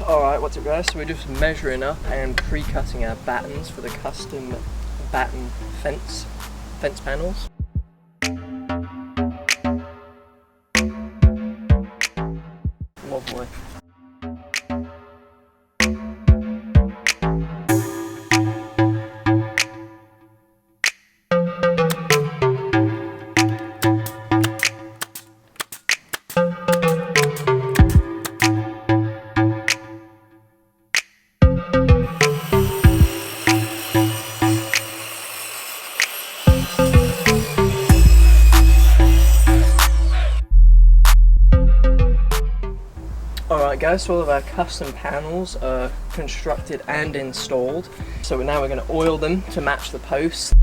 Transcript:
Alright, what's up guys? So we're just measuring up and pre-cutting our battens for the custom batten fence panels. Lovely. Alright guys, so all of our custom panels are constructed and installed. So now we're going to oil them to match the posts.